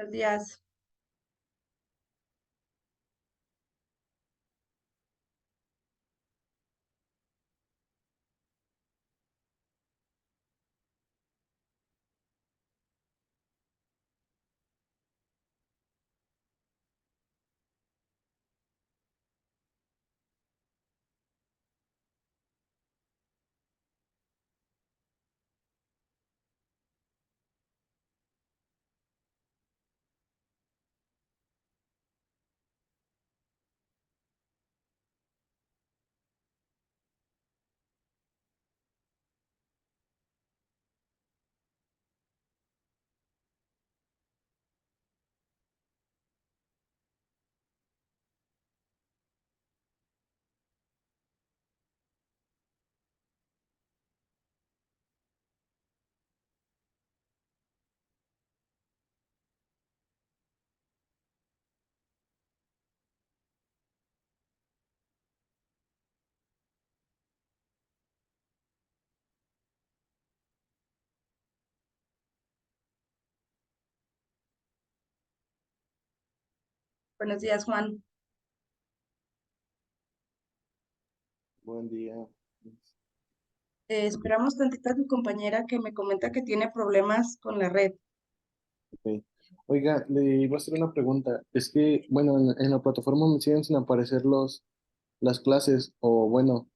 Buenos días. Buenos días, Juan. Buen día. Esperamos tantito a tu compañera que me comenta que tiene problemas con la red. Ok. Oiga, le iba a hacer una pregunta. Es que, bueno, en la plataforma me siguen sin aparecer las clases, o bueno,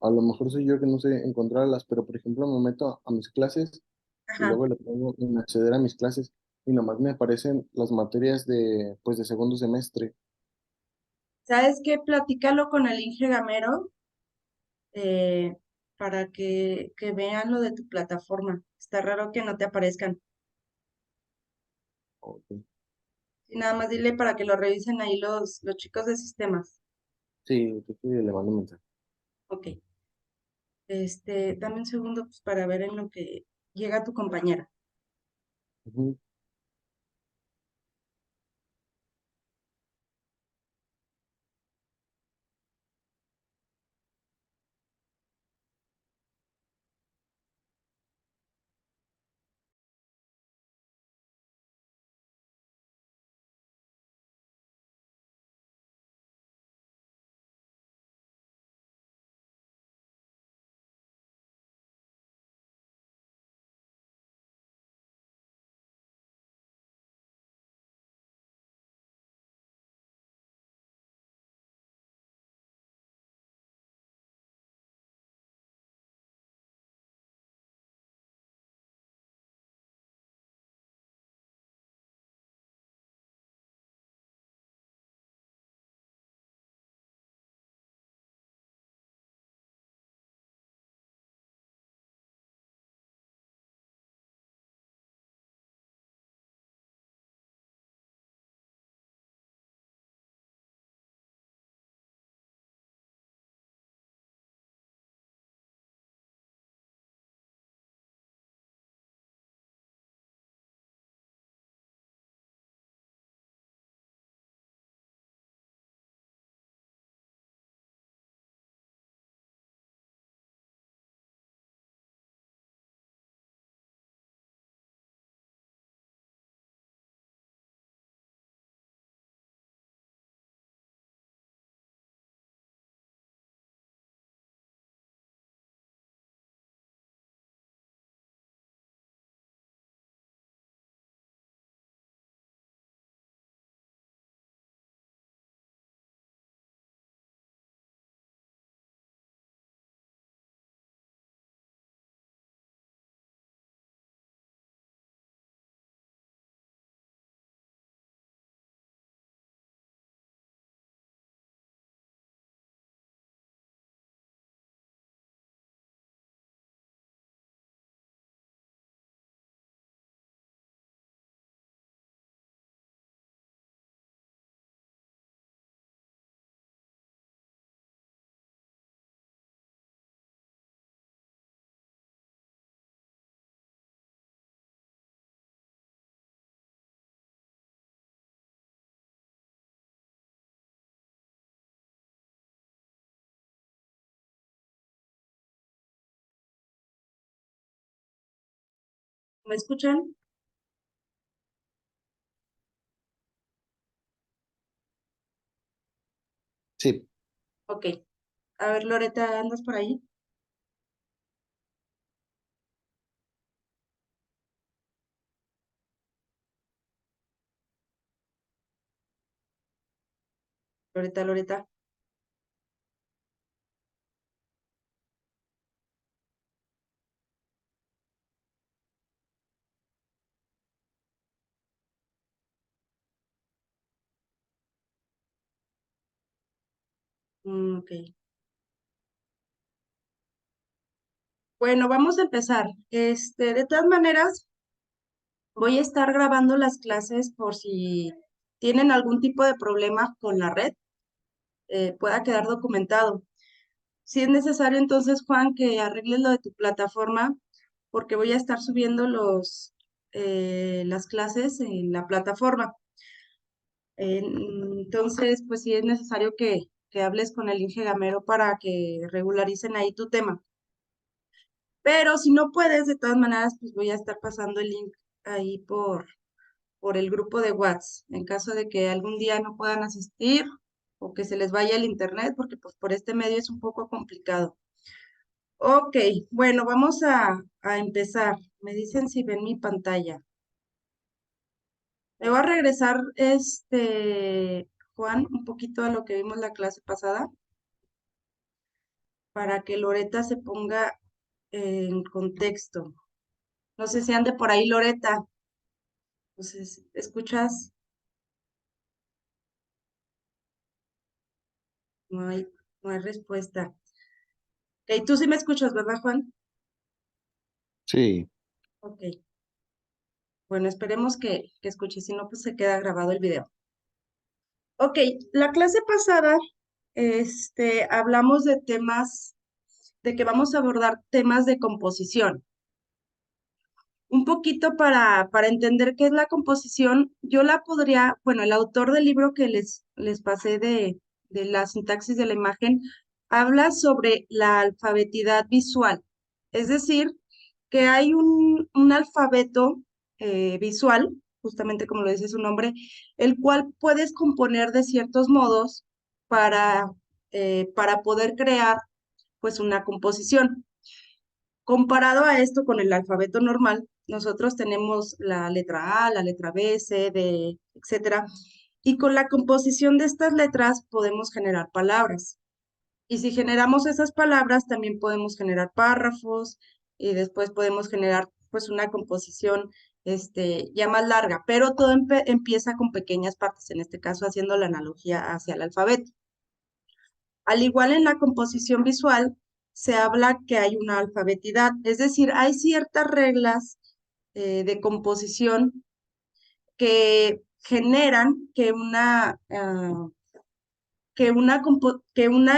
a lo mejor soy yo que no sé encontrarlas, pero por ejemplo me meto a mis clases y Ajá. luego le pongo en acceder a mis clases y nomás me aparecen las materias pues de segundo semestre. ¿Sabes qué? Platícalo con el Inge Gamero eh, para que vean lo de tu plataforma. Está raro que no te aparezcan. Ok. Y nada más dile para que lo revisen ahí los chicos de sistemas. Sí, creo que le mando un mensaje. Ok. Dame un segundo pues, para ver en lo que llega tu compañera. Ujú. ¿Me escuchan? Sí, Ok. A ver, Loreta, ¿andas por ahí? Loreta, Loreta. Ok. Bueno, vamos a empezar. De todas maneras, voy a estar grabando las clases por si tienen algún tipo de problema con la red, pueda quedar documentado. Si es necesario, entonces, Juan, que arregles lo de tu plataforma, porque voy a estar subiendo las clases en la plataforma. Entonces, pues sí es necesario que hables con el Inge Gamero para que regularicen ahí tu tema. Pero si no puedes, de todas maneras, pues voy a estar pasando el link ahí por el grupo de WhatsApp, en caso de que algún día no puedan asistir o que se les vaya el internet, porque pues por este medio es un poco complicado. Ok, bueno, vamos a empezar. Me dicen si ven mi pantalla. Me voy a regresar, Juan, un poquito a lo que vimos la clase pasada, para que Loreta se ponga en contexto. No sé si ande por ahí, Loreta. Entonces, ¿escuchas? No hay, no hay respuesta. Ok, tú sí me escuchas, ¿verdad, Juan? sí. Ok. Bueno, esperemos que escuche, si no, pues se queda grabado el video. Ok, la clase pasada, hablamos de temas, de que vamos a abordar temas de composición. Un poquito para entender qué es la composición, yo la podría, bueno, el autor del libro que les pasé de la sintaxis de la imagen, habla sobre la alfabetidad visual. Es decir, que hay un alfabeto visual, justamente como lo dice su nombre, el cual puedes componer de ciertos modos para poder crear pues una composición. Comparado a esto con el alfabeto normal, nosotros tenemos la letra A, la letra B, C, D, etcétera, y con la composición de estas letras podemos generar palabras. Y si generamos esas palabras, también podemos generar párrafos y después podemos generar pues una composición ya más larga, pero todo empieza con pequeñas partes, en este caso haciendo la analogía hacia el alfabeto. Al igual en la composición visual, se habla que hay una alfabetidad, es decir, hay ciertas reglas de composición que generan que una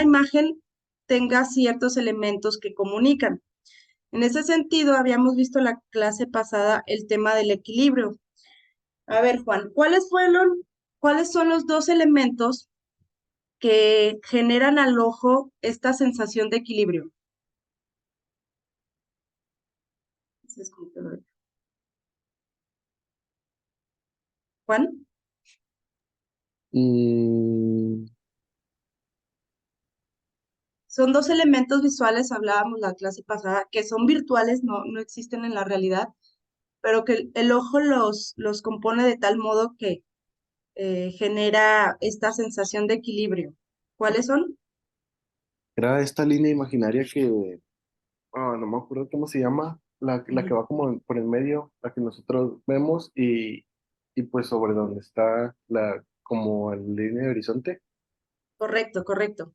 imagen tenga ciertos elementos que comunican. En ese sentido, habíamos visto la clase pasada el tema del equilibrio. A ver, Juan, ¿cuáles son los dos elementos que generan al ojo esta sensación de equilibrio? Juan, Mm, son dos elementos visuales, hablábamos la clase pasada, que son virtuales, no existen en la realidad, pero que el ojo los compone de tal modo que genera esta sensación de equilibrio. ¿Cuáles son? Era esta línea imaginaria que, no me acuerdo cómo se llama, la que Ujú. va como por el medio, la que nosotros vemos y pues sobre donde está como la línea de horizonte. Correcto, correcto.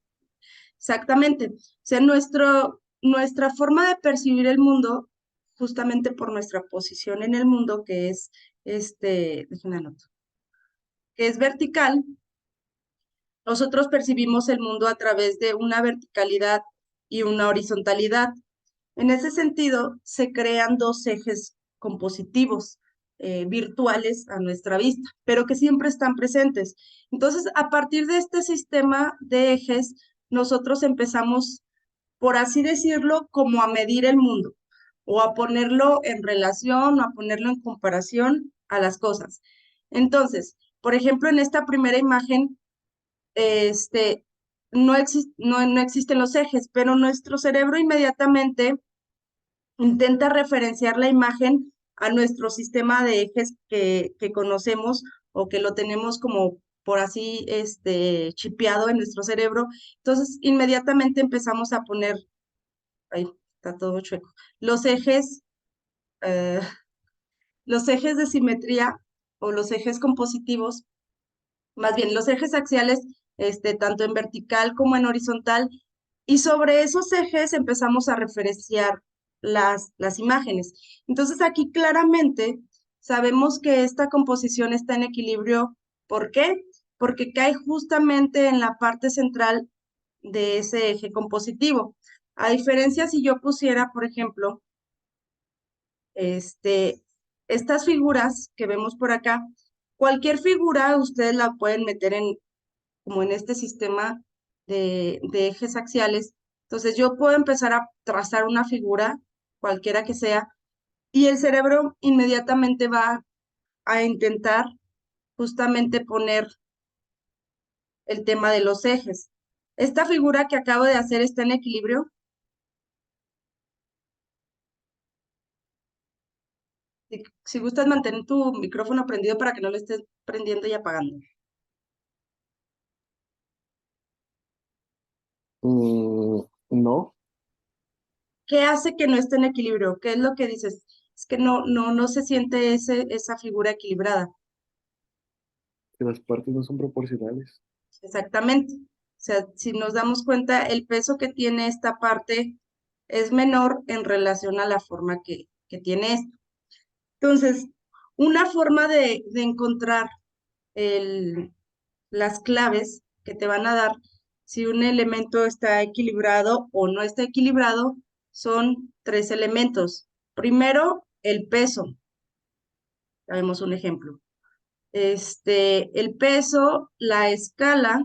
Exactamente. O sea, nuestra forma de percibir el mundo, justamente por nuestra posición en el mundo, que es, déjenme anoto, que es vertical, nosotros percibimos el mundo a través de una verticalidad y una horizontalidad. En ese sentido, se crean dos ejes compositivos virtuales a nuestra vista, pero que siempre están presentes. Entonces, a partir de este sistema de ejes, nosotros empezamos, por así decirlo, como a medir el mundo o a ponerlo en relación o a ponerlo en comparación a las cosas. Entonces, por ejemplo, en esta primera imagen, no existen los ejes, pero nuestro cerebro inmediatamente intenta referenciar la imagen a nuestro sistema de ejes que conocemos o que lo tenemos como por así chipeado en nuestro cerebro. Entonces, inmediatamente empezamos a poner, ahí está todo chueco, los ejes, eh, los ejes de simetría o los ejes compositivos, más bien los ejes axiales, tanto en vertical como en horizontal, y sobre esos ejes empezamos a referenciar las imágenes. Entonces aquí claramente sabemos que esta composición está en equilibrio. ¿Por qué? Porque cae justamente en la parte central de ese eje compositivo. A diferencia si yo pusiera, por ejemplo, estas figuras que vemos por acá, cualquier figura ustedes la pueden meter como en este sistema de ejes axiales. Entonces yo puedo empezar a trazar una figura, cualquiera que sea, y el cerebro inmediatamente va a intentar justamente poner el tema de los ejes. Esta figura que acabo de hacer está en equilibrio. Si gustas mantener tu micrófono prendido para que no lo estés prendiendo y apagando. No, ¿Qué hace que no esté en equilibrio? ¿Qué es lo que dices? Es que no se siente esa figura equilibrada. que las partes no son proporcionales. Exactamente. O sea, si nos damos cuenta, el peso que tiene esta parte es menor en relación a la forma que tiene esto. Entonces, una forma de encontrar las claves que te van a dar si un elemento está equilibrado o no está equilibrado son tres elementos. Primero, el peso. Ya vemos un ejemplo. El peso, la escala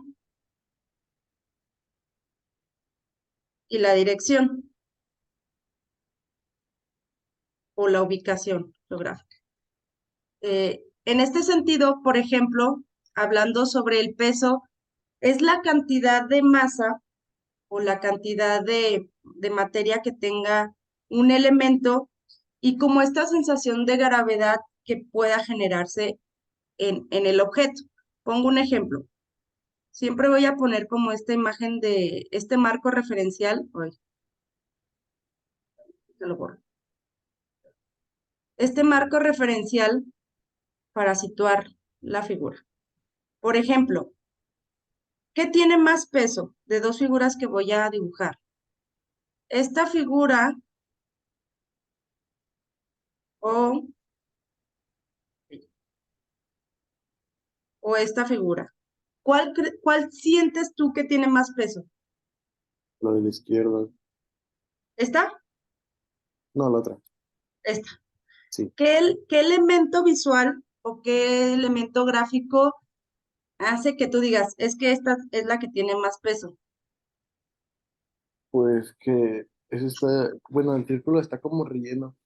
y la dirección o la ubicación geográfica. En este sentido, por ejemplo, hablando sobre el peso, es la cantidad de masa o la cantidad de materia que tenga un elemento y como esta sensación de gravedad que pueda generarse en el objeto. Pongo un ejemplo. Siempre voy a poner como esta imagen de este marco referencial. Ay, te lo borro. Este marco referencial para situar la figura. Por ejemplo, ¿qué tiene más peso de dos figuras que voy a dibujar? Esta figura o, o esta figura. ¿Cuál sientes tú que tiene más peso? Lo de la izquierda. ¿Esta? No, la otra. Esta. Sí. ¿Qué elemento visual o qué elemento gráfico hace que tú digas, es que esta es la que tiene más peso? Pues que eso está, bueno, el círculo está como relleno.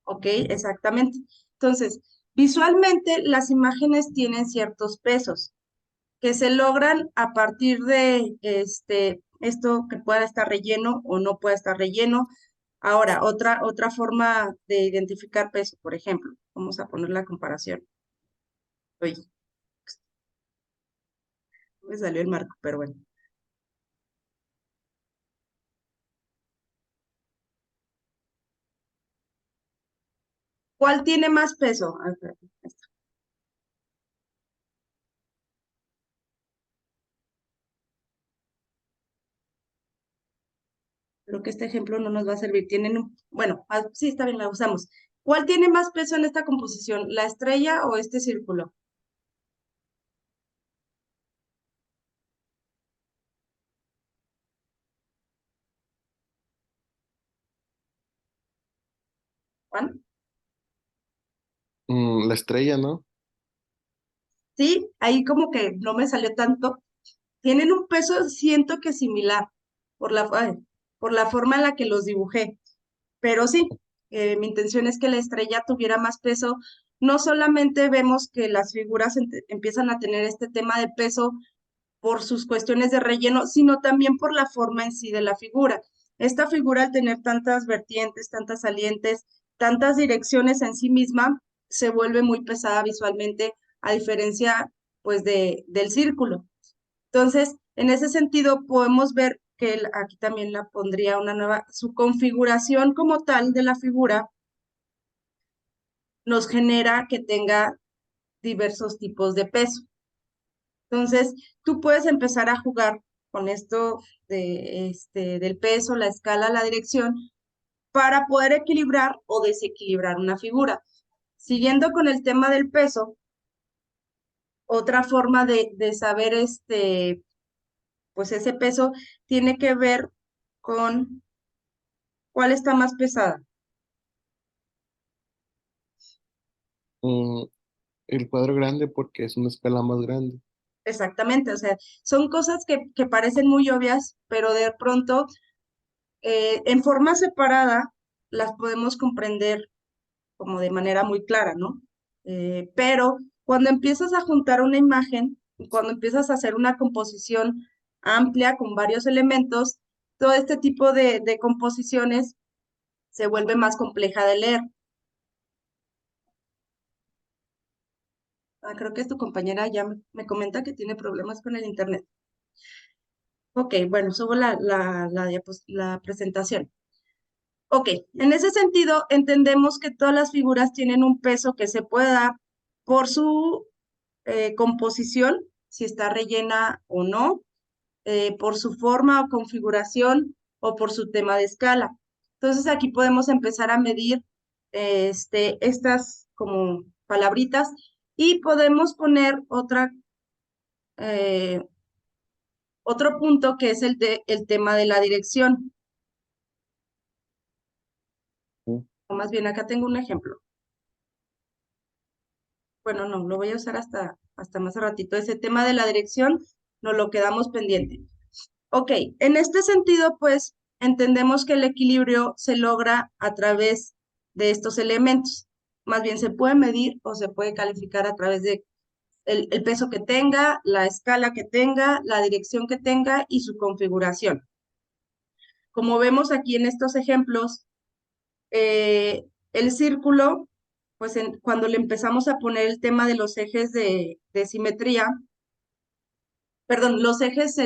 ¿Ok? Exactamente. Entonces, visualmente las imágenes tienen ciertos pesos que se logran a partir de esto que pueda estar relleno o no pueda estar relleno. Ahora, otra forma de identificar peso, por ejemplo, vamos a poner la comparación. Oye, no me salió el marco, pero bueno. ¿Cuál tiene más peso? Ah, espérate, ahí está. Creo que este ejemplo no nos va a servir. Tienen bueno, sí, está bien, la usamos. ¿Cuál tiene más peso en esta composición? ¿La estrella o este círculo? ¿Juan? La estrella, ¿no? Sí, ahí como que no me salió tanto. Tienen un peso, siento que similar, por la forma en la que los dibujé. Pero sí, mi intención es que la estrella tuviera más peso. No solamente vemos que las figuras empiezan a tener este tema de peso por sus cuestiones de relleno, sino también por la forma en sí de la figura. Esta figura, al tener tantas vertientes, tantas salientes, tantas direcciones en sí misma, se vuelve muy pesada visualmente, a diferencia, pues, del círculo. Entonces, en ese sentido, podemos ver que aquí también la pondría una nueva, su configuración como tal de la figura nos genera que tenga diversos tipos de peso. Entonces, tú puedes empezar a jugar con esto del peso, la escala, la dirección, para poder equilibrar o desequilibrar una figura. Siguiendo con el tema del peso, otra forma de saber pues ese peso tiene que ver con cuál está más pesada. Mm, el cuadro grande porque es una escala más grande. Exactamente, o sea, son cosas que parecen muy obvias, pero de pronto en forma separada las podemos comprender como de manera muy clara, ¿no? Pero cuando empiezas a juntar una imagen, cuando empiezas a hacer una composición amplia con varios elementos, todo este tipo de composiciones se vuelve más compleja de leer. Ah, creo que es tu compañera ya me comenta que tiene problemas con el internet. Ok, bueno, subo la presentación. Ok, en ese sentido, entendemos que todas las figuras tienen un peso que se puede dar por su composición, si está rellena o no, por su forma o configuración o por su tema de escala. Entonces aquí podemos empezar a medir estas como palabritas y podemos poner eh, otro punto que es el tema de la dirección. ¿Sí? O más bien, acá tengo un ejemplo. Bueno, no, lo voy a usar hasta más ratito. Ese tema de la dirección nos lo quedamos pendiente. Ok, en este sentido, pues, entendemos que el equilibrio se logra a través de estos elementos. Más bien, se puede medir o se puede calificar a través de el peso que tenga, la escala que tenga, la dirección que tenga y su configuración. Como vemos aquí en estos ejemplos, el círculo, pues cuando le empezamos a poner el tema de los ejes de simetría, perdón, los ejes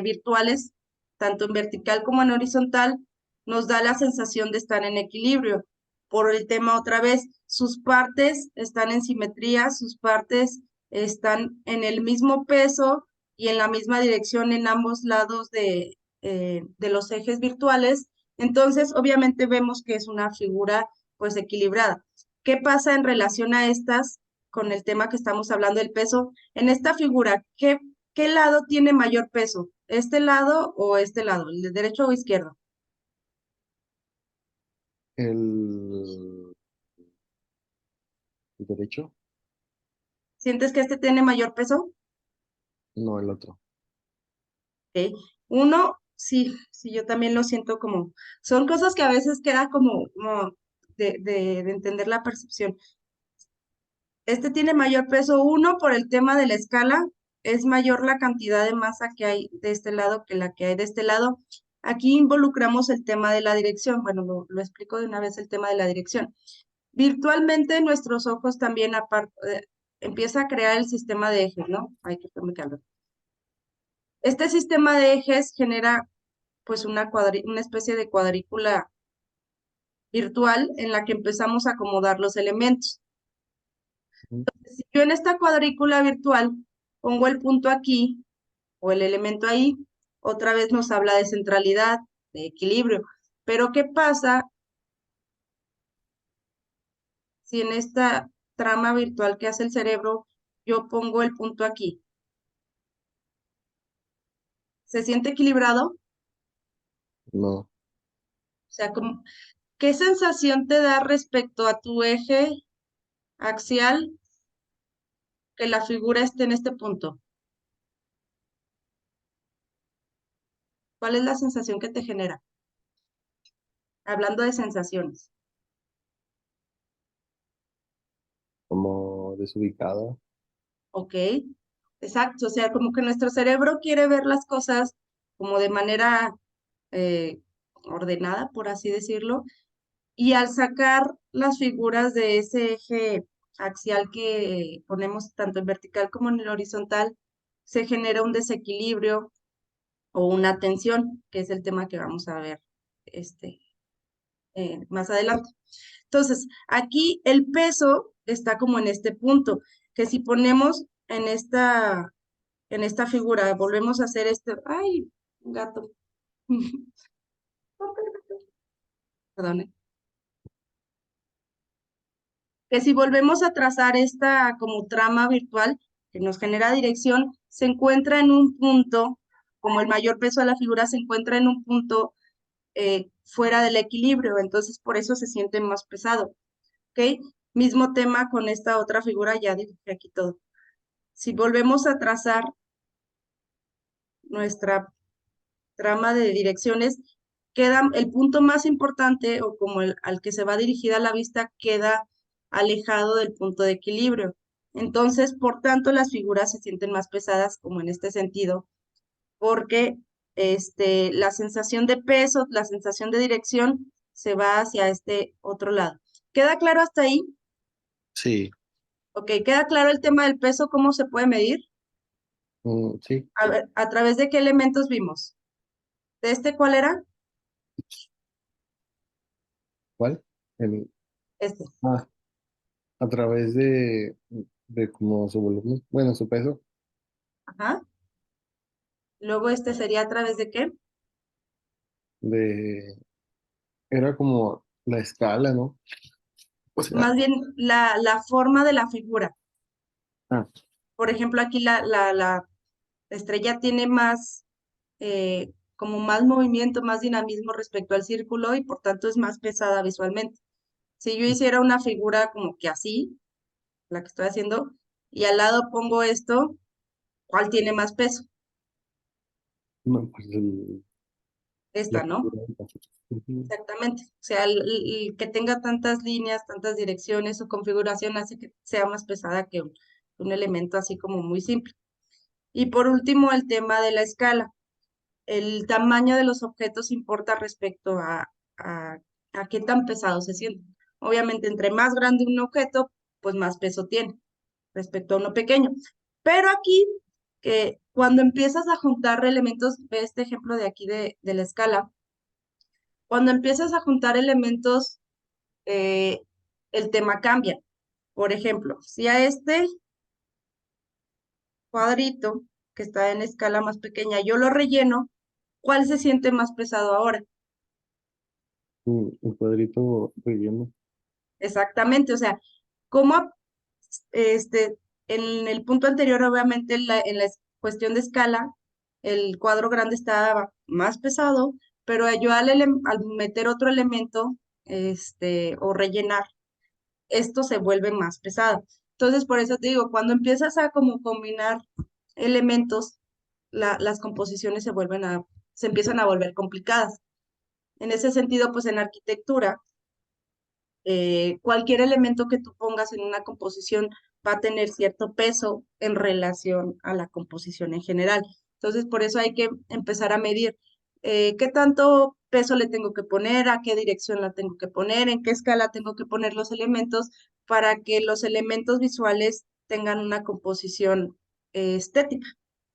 virtuales, tanto en vertical como en horizontal, nos da la sensación de estar en equilibrio. Por el tema otra vez, sus partes están en simetría, sus partes están en el mismo peso y en la misma dirección en ambos lados de los ejes virtuales. Entonces, obviamente vemos que es una figura pues equilibrada. ¿Qué pasa en relación a estas con el tema que estamos hablando del peso? En esta figura, ¿qué lado tiene mayor peso? ¿Este lado o este lado? ¿El de derecho o izquierdo? El, el derecho, ¿Sientes que este tiene mayor peso? no el otro. ¿Ok? Uno, sí, sí, yo también lo siento como, son cosas que a veces queda como de entender la percepción. Este tiene mayor peso, uno, por el tema de la escala, es mayor la cantidad de masa que hay de este lado que la que hay de este lado. Aquí involucramos el tema de la dirección. Bueno, lo explico de una vez el tema de la dirección. Virtualmente nuestros ojos también empieza a crear el sistema de ejes, ¿no? Ay, que me calor. Este sistema de ejes genera pues una especie de cuadrícula virtual en la que empezamos a acomodar los elementos. Ujú. Si yo en esta cuadrícula virtual pongo el punto aquí o el elemento ahí, otra vez nos habla de centralidad, de equilibrio. Pero ¿qué pasa si en esta trama virtual que hace el cerebro yo pongo el punto aquí? ¿Se siente equilibrado? No, O sea, ¿qué sensación te da respecto a tu eje axial que la figura esté en este punto? ¿Cuál es la sensación que te genera? Hablando de sensaciones, como desubicado. ¿ok? Exacto, o sea, como que nuestro cerebro quiere ver las cosas como de manera ordenada, por así decirlo, y al sacar las figuras de ese eje axial que ponemos tanto en vertical como en el horizontal, se genera un desequilibrio o una tensión, que es el tema que vamos a ver este, más adelante. Entonces, aquí el peso está como en este punto, que si ponemos en esta figura, volvemos a hacer ay, un gato, perdón, que si volvemos a trazar esta como trama virtual que nos genera dirección, se encuentra en un punto, como el mayor peso de la figura se encuentra en un punto fuera del equilibrio, entonces por eso se siente más pesado, ¿ok? Mismo tema con esta otra figura, ya dibujé aquí todo. Si volvemos a trazar nuestra trama de direcciones, queda el punto más importante o como al que se va dirigida la vista queda alejado del punto de equilibrio. Entonces, por tanto, las figuras se sienten más pesadas como en este sentido, porque la sensación de peso, la sensación de dirección se va hacia este otro lado. ¿Queda claro hasta ahí? Sí, Ok, ¿queda claro el tema del peso? ¿Cómo se puede medir? sí, A ver, ¿a través de qué elementos vimos? ¿De este cuál era? ¿cuál? El, Este. ah, a través de como su volumen, bueno, su peso, Ajá. Luego este sería a través de qué? de, era como la escala, ¿no? O sea, Más bien la forma de la figura. ah, Por ejemplo, aquí la estrella tiene más, como más movimiento, más dinamismo respecto al círculo y por tanto es más pesada visualmente. Si yo hiciera una figura como que así, la que estoy haciendo, y al lado pongo esto, ¿cuál tiene más peso? no, pues la Esta, ¿no? figura. Ujú. Exactamente. O sea, el que tenga tantas líneas, tantas direcciones, su configuración hace que sea más pesada que un elemento así como muy simple. Y por último, el tema de la escala. El tamaño de los objetos importa respecto a, a qué tan pesado se siente. Obviamente, entre más grande un objeto, pues más peso tiene respecto a uno pequeño. Pero aquí, que cuando empiezas a juntar elementos, ve este ejemplo de aquí de la escala, cuando empiezas a juntar elementos, eh, el tema cambia. Por ejemplo, si a este cuadrito, que está en escala más pequeña, yo lo relleno, ¿cuál se siente más pesado ahora? Un cuadrito relleno. Exactamente, o sea, ¿cómo este, en el punto anterior, obviamente, en la cuestión de escala, el cuadro grande estaba más pesado, pero yo al meter otro elemento, o rellenar, esto se vuelve más pesado. Entonces, por eso te digo, cuando empiezas a como combinar elementos, las composiciones se empiezan a volver complicadas. En ese sentido, pues en arquitectura, cualquier elemento que tú pongas en una composición va a tener cierto peso en relación a la composición en general. Entonces, por eso hay que empezar a medir qué tanto peso le tengo que poner, a qué dirección la tengo que poner, en qué escala tengo que poner los elementos para que los elementos visuales tengan una composición estética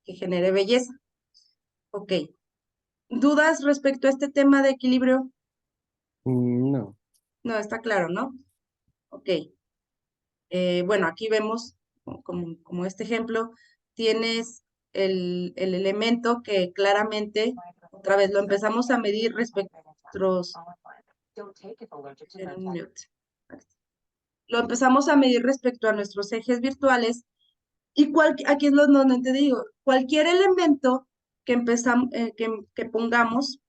que genere belleza. Ok. ¿Dudas respecto a este tema de equilibrio? No. No, está claro, ¿no? Ok. Bueno, aquí vemos, como este ejemplo, tienes el elemento que claramente, otra vez lo empezamos a medir respecto a nuestros, en mute. Lo empezamos a medir respecto a nuestros ejes virtuales y aquí es donde te digo, cualquier elemento que pongamos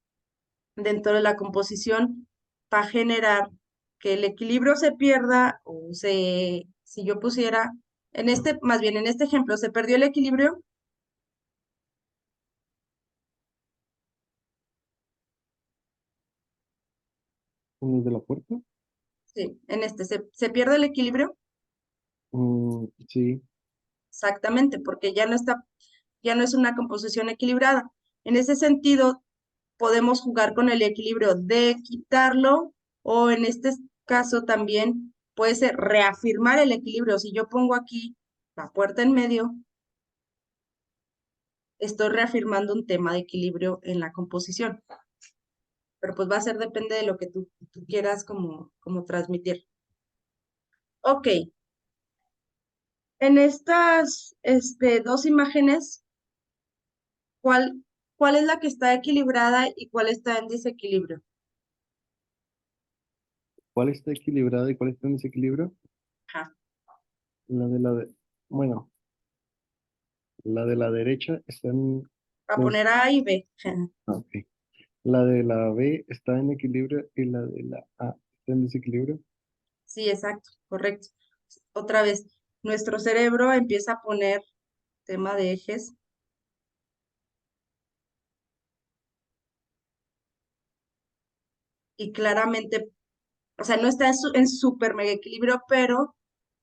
dentro de la composición va a generar que el equilibrio se pierda si yo pusiera, más bien en este ejemplo, se perdió el equilibrio, ¿Uno de la puerta? sí, se pierde el equilibrio, Sí. exactamente, porque ya no es una composición equilibrada. En ese sentido, podemos jugar con el equilibrio de quitarlo o en este caso también puede ser reafirmar el equilibrio. Si yo pongo aquí la puerta en medio, estoy reafirmando un tema de equilibrio en la composición, pero pues va a ser depende de lo que tú quieras como transmitir. Ok, en estas dos imágenes, ¿cuál, ¿cuál es la que está equilibrada y cuál está en desequilibrio? ¿Cuál está equilibrado y cuál está en desequilibrio? Ajá. Bueno, la de la derecha está en, Va a des- poner A y B. ok. La de la B está en equilibrio y la de la A está en desequilibrio. Sí, exacto, correcto. Otra vez, nuestro cerebro empieza a poner tema de ejes y claramente, o sea, no está en súper mega equilibrio, pero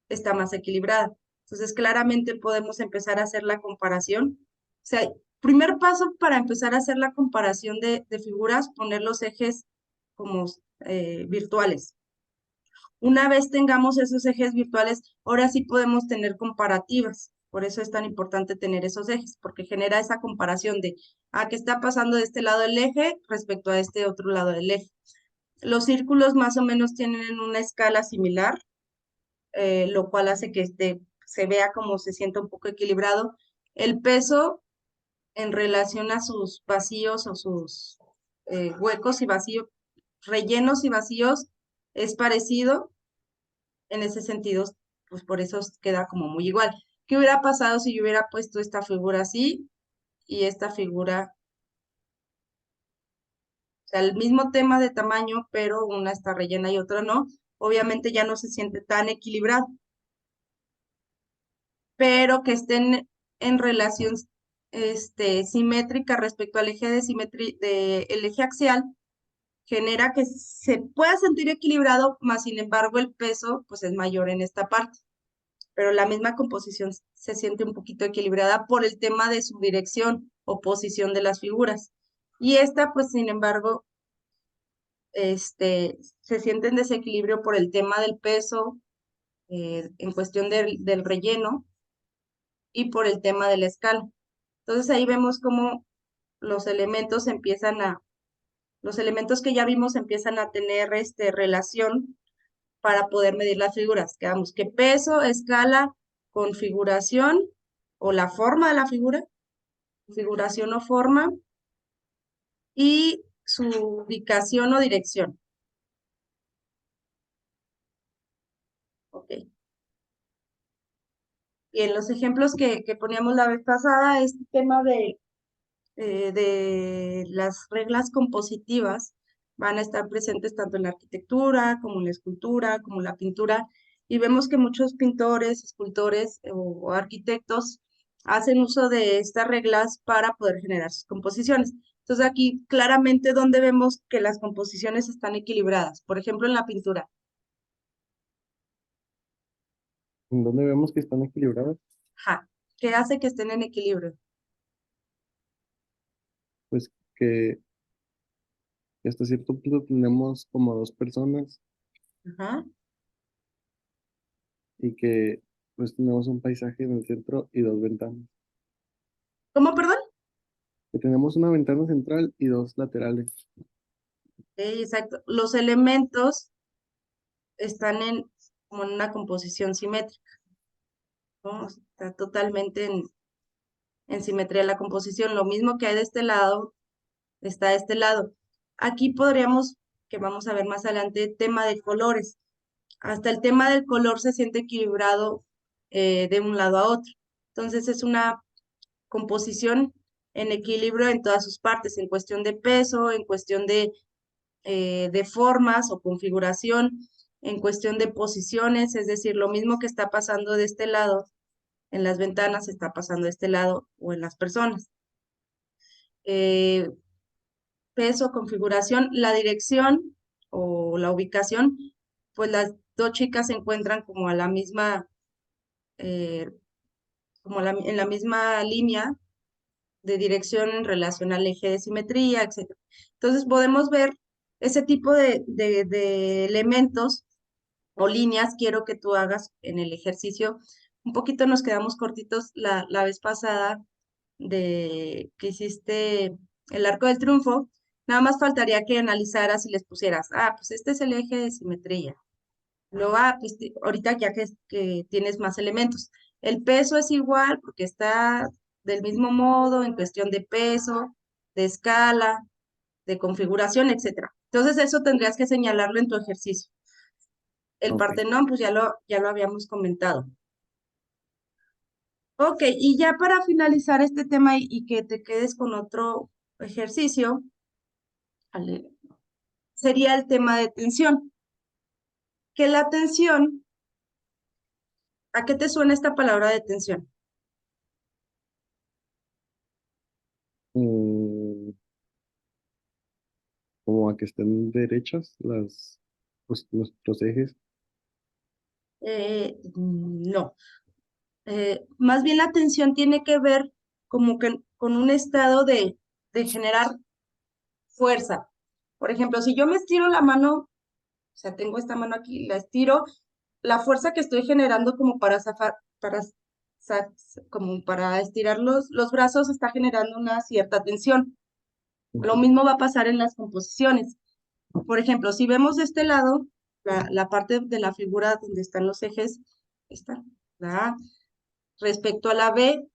está más equilibrada. Entonces, claramente podemos empezar a hacer la comparación. O sea, primer paso para empezar a hacer la comparación de figuras, poner los ejes como virtuales. Una vez tengamos esos ejes virtuales, ahora sí podemos tener comparativas. Por eso es tan importante tener esos ejes, porque genera esa comparación de, ¿qué está pasando de este lado del eje respecto a este otro lado del eje? Los círculos más o menos tienen una escala similar, lo cual hace que se vea como se sienta un poco equilibrado. El peso en relación a sus vacíos o sus huecos y vacíos, rellenos y vacíos, es parecido en ese sentido, pues por eso queda como muy igual. ¿Qué hubiera pasado si yo hubiera puesto esta figura así y esta figura, o sea, el mismo tema de tamaño, pero una está rellena y otra no? Obviamente ya no se siente tan equilibrado, pero que estén en relación simétrica respecto al eje de simetría el eje axial genera que se pueda sentir equilibrado, más sin embargo el peso pues es mayor en esta parte. Pero la misma composición se siente un poquito equilibrada por el tema de su dirección o posición de las figuras. Y esta, pues, sin embargo, se siente en desequilibrio por el tema del peso, en cuestión del relleno y por el tema de la escala. Entonces ahí vemos cómo los elementos los elementos que ya vimos empiezan a tener relación para poder medir las figuras. Quedamos que peso, escala, configuración o la forma de la figura, configuración o forma, y su ubicación o dirección. Ok. Y en los ejemplos que poníamos la vez pasada, este tema de las reglas compositivas van a estar presentes tanto en la arquitectura como en la escultura, como en la pintura, y vemos que muchos pintores, escultores o arquitectos hacen uso de estas reglas para poder generar sus composiciones. Entonces aquí claramente donde vemos que las composiciones están equilibradas, por ejemplo en la pintura. ¿En dónde vemos que están equilibradas? Ajá. ¿Qué hace que estén en equilibrio? Pues que hasta cierto punto tenemos como dos personas Ajá. y que pues tenemos un paisaje en el centro y dos ventanas. ¿Cómo, perdón? Que tenemos una ventana central y dos laterales. Exacto. Los elementos están como en una composición simétrica, ¿no? Está totalmente en simetría la composición. Lo mismo que hay de este lado, está de este lado. Aquí podríamos, que vamos a ver más adelante, tema de colores. Hasta el tema del color se siente equilibrado de un lado a otro. Entonces es una composición en equilibrio en todas sus partes, en cuestión de peso, en cuestión de formas o configuración, en cuestión de posiciones, es decir, lo mismo que está pasando de este lado en las ventanas está pasando de este lado o en las personas. Eh, Peso, configuración, la dirección o la ubicación, pues las dos chicas se encuentran como a la misma, eh, como en la misma línea de dirección en relación al eje de simetría, etcétera. Entonces podemos ver ese tipo de elementos o líneas. Quiero que tú hagas en el ejercicio. Un poquito nos quedamos cortitos la vez pasada de que hiciste el arco del triunfo. Nada más faltaría que analizaras y les pusieras, pues este es el eje de simetría. Luego, pues ahorita ya que tienes más elementos. El peso es igual porque está del mismo modo en cuestión de peso, de escala, de configuración, etcétera. Entonces eso tendrías que señalarlo en tu ejercicio. El Ok. Partenón, pues ya lo habíamos comentado. Ok, y ya para finalizar este tema y que te quedes con otro ejercicio, ¿vale? Sería el tema de tensión. Que la tensión, ¿a qué te suena esta palabra de tensión? Mm, como a que estén derechas pues, los ejes. No. Más bien la tensión tiene que ver como que con un estado de generar fuerza. Por ejemplo, si yo me estiro la mano, o sea, tengo esta mano aquí, la estiro, la fuerza que estoy generando como para zafar, como para estirar los brazos está generando una cierta tensión. Lo Ujú. mismo va a pasar en las composiciones. Por ejemplo, si vemos de este lado, la parte de la figura donde están los ejes, está la A. Respecto a la B,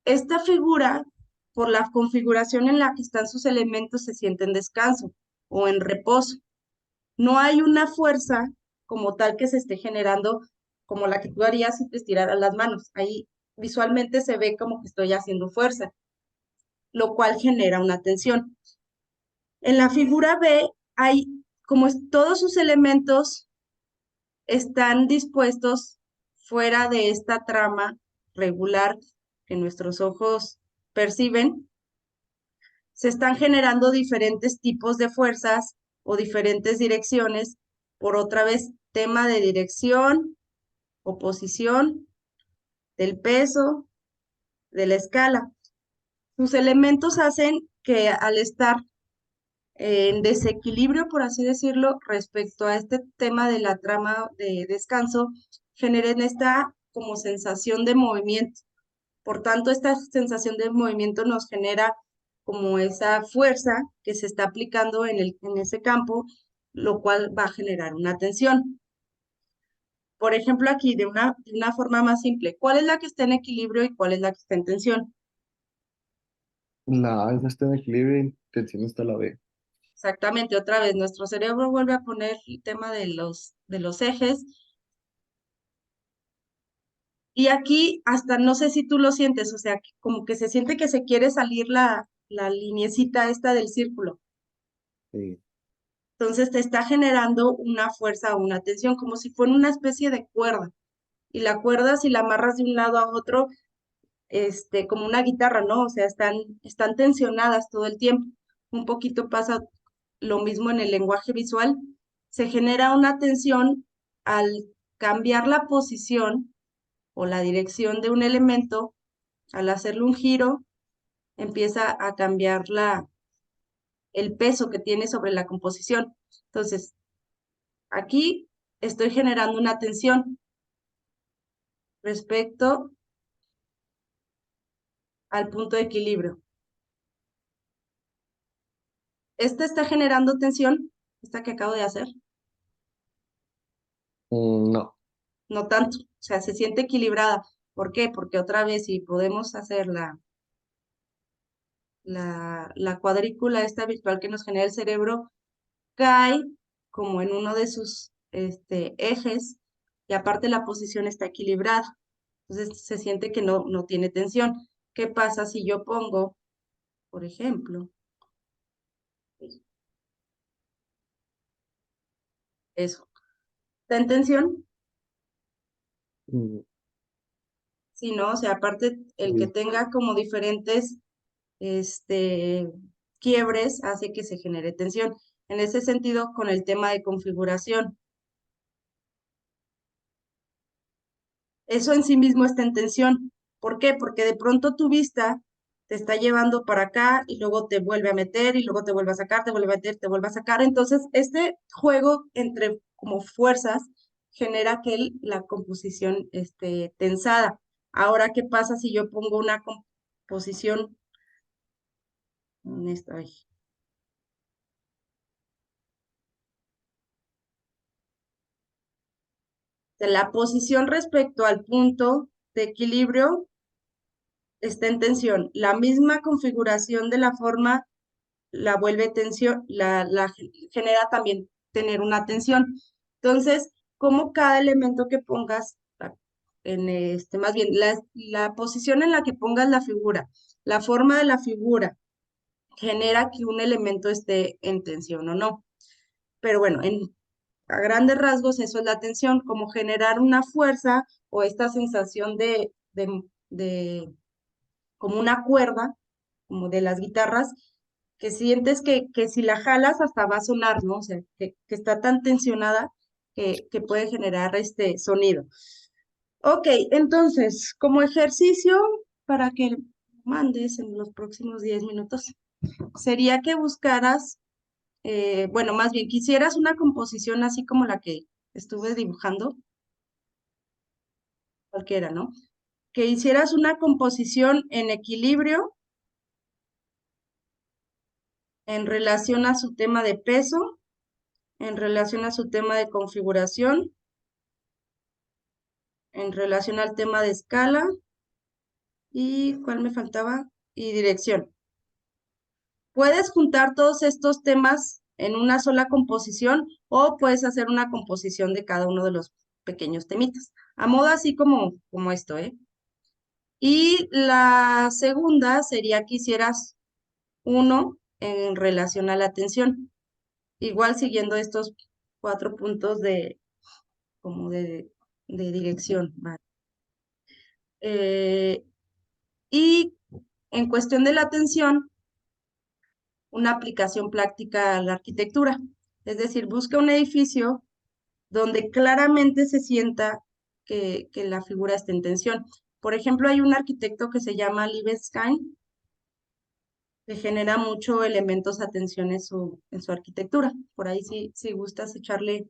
esta figura, por la configuración en la que están sus elementos, se siente en descanso o en reposo. No hay una fuerza como tal que se esté generando como la que tú harías si te estiraras las manos. Ahí visualmente se ve como que estoy haciendo fuerza, lo cual genera una tensión. En la figura B hay como todos sus elementos están dispuestos fuera de esta trama regular que nuestros ojos perciben, se están generando diferentes tipos de fuerzas o diferentes direcciones. Por otra vez, tema de dirección, oposición, del peso, de la escala. Sus elementos hacen que al estar en desequilibrio, por así decirlo, respecto a este tema de la trama de descanso, generen esta como sensación de movimiento. Por tanto, esta sensación de movimiento nos genera como esa fuerza que se está aplicando en ese campo, lo cual va a generar una tensión. Por ejemplo, aquí de una forma más simple, ¿cuál es la que está en equilibrio y cuál es la que está en tensión? La A está en equilibrio y tensión está la B. Exactamente, otra vez, nuestro cerebro vuelve a poner el tema de los ejes. Y aquí hasta no sé si tú lo sientes, o sea, como que se siente que se quiere salir la liniecita esta del círculo. Sí. Entonces te está generando una fuerza o una tensión, como si fuera una especie de cuerda. Y la cuerda, si la amarras de un lado a otro, como una guitarra, ¿no? O sea, están tensionadas todo el tiempo. Un poquito pasa lo mismo en el lenguaje visual. Se genera una tensión al cambiar la posición o la dirección de un elemento, al hacerle un giro, empieza a cambiar el peso que tiene sobre la composición. Entonces, aquí estoy generando una tensión respecto al punto de equilibrio. Esta está generando tensión, esta que acabo de hacer, No. no tanto, o sea, se siente equilibrada. ¿Por qué? Porque otra vez, si podemos hacer la cuadrícula esta virtual que nos genera el cerebro, cae como en uno de sus ejes y aparte la posición está equilibrada. Entonces se siente que no tiene tensión. ¿Qué pasa si yo pongo, por ejemplo, eso? ¿Está en tensión? Mm, Sí, ¿no? O sea, aparte el que sí. tenga como diferentes quiebres hace que se genere tensión. En ese sentido, con el tema de configuración, eso en sí mismo está en tensión. ¿Por qué? Porque de pronto tu vista te está llevando para acá y luego te vuelve a meter y luego te vuelve a sacar, te vuelve a meter, te vuelve a sacar. Entonces, este juego entre como fuerzas genera que la composición esté tensada. Ahora, ¿qué pasa si yo pongo una composición en esta? Ay, de la posición respecto al punto de equilibrio está en tensión. La misma configuración de la forma la vuelve tensión, genera también tener una tensión. Entonces, como cada elemento que pongas, más bien, la posición en la que pongas la figura, la forma de la figura, genera que un elemento esté en tensión o no. Pero bueno, a grandes rasgos eso es la tensión, como generar una fuerza o esta sensación de como una cuerda, como de las guitarras, que sientes que si la jalas hasta va a sonar, ¿no? O sea, que está tan tensionada que puede generar este sonido. Ok, entonces, como ejercicio para que mandes en los próximos 10 minutos, sería que buscaras, bueno, más bien quisieras una composición así como la que estuve dibujando, cualquiera, ¿no? Que hicieras una composición en equilibrio en relación a su tema de peso, en relación a su tema de configuración, en relación al tema de escala y ¿cuál me faltaba? Y dirección. Puedes juntar todos estos temas en una sola composición o puedes hacer una composición de cada uno de los pequeños temitas, a modo así como esto, ¿eh? Y la segunda sería que hicieras uno en relación a la atención, igual siguiendo estos 4 puntos como de dirección, ¿vale? Y en cuestión de la atención, una aplicación práctica a la arquitectura. Es decir, busca un edificio donde claramente se sienta que la figura está en tensión. Por ejemplo, hay un arquitecto que se llama Libeskind, que genera mucho elementos a tensión en su arquitectura. Por ahí si gustas echarle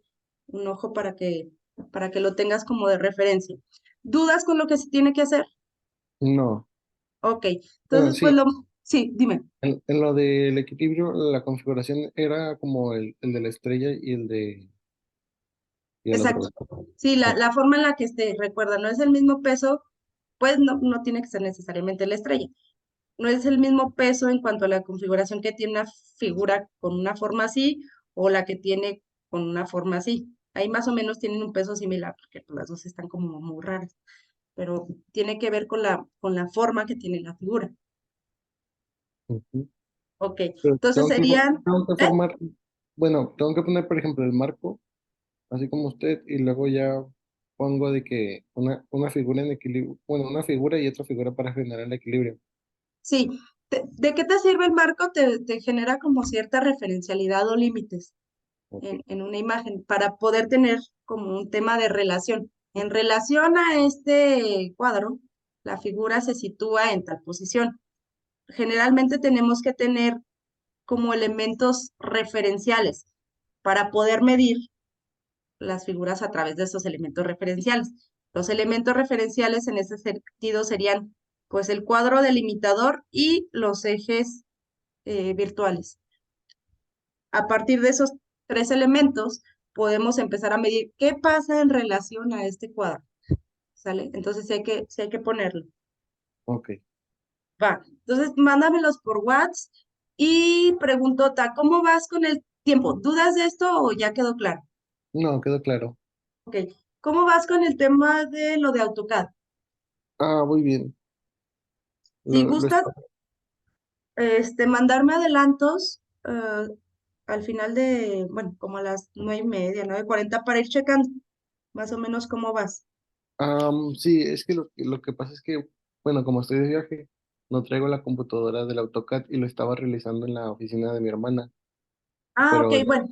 un ojo para que lo tengas como de referencia. ¿Dudas con lo que se tiene que hacer? No. Ok, Bueno, entonces pues sí, sí, dime. en lo del equilibrio, la configuración era como el de la estrella y el otro. Exacto. Sí, Ok. la forma en la que recuerda, no es el mismo peso, pues no tiene que ser necesariamente la estrella. No es el mismo peso en cuanto a la configuración que tiene una figura con una forma así o la que tiene con una forma así. Ahí más o menos tienen un peso similar, porque pues, las dos están como muy raras, pero tiene que ver con la forma que tiene la figura. Ujú. Ok, Pero entonces serían, tengo que ¿eh? formar, bueno, tengo que poner, por ejemplo, el marco, así como usted, y luego ya pongo de que una figura en equilibrio, bueno, una figura y otra figura para generar el equilibrio. Sí. ¿De qué te sirve el marco? Te genera como cierta referencialidad o límites Ok. en una imagen para poder tener como un tema de relación. En relación a este cuadro, la figura se sitúa en tal posición. Generalmente tenemos que tener como elementos referenciales para poder medir las figuras a través de esos elementos referenciales. Los elementos referenciales en ese sentido serían pues el cuadro delimitador y los ejes virtuales. A partir de esos 3 elementos podemos empezar a medir qué pasa en relación a este cuadro, ¿sale? Entonces sí hay que ponerlo. Ok. Va, entonces mándamelos por WhatsApp y preguntota, ¿cómo vas con el tiempo? ¿Dudas de esto o ya quedó claro? No, quedó claro. Ok, ¿cómo vas con el tema de lo de AutoCAD? Ah, muy bien. Si Lo gustas, está. mandarme adelantos al final de, bueno, como a las 9:30, 9:40 para ir checando más o menos cómo vas. Sí, es que lo que pasa es que, bueno, como estoy de viaje, no traigo la computadora del AutoCAD y lo estaba realizando en la oficina de mi hermana, Ah, ok, pero bueno.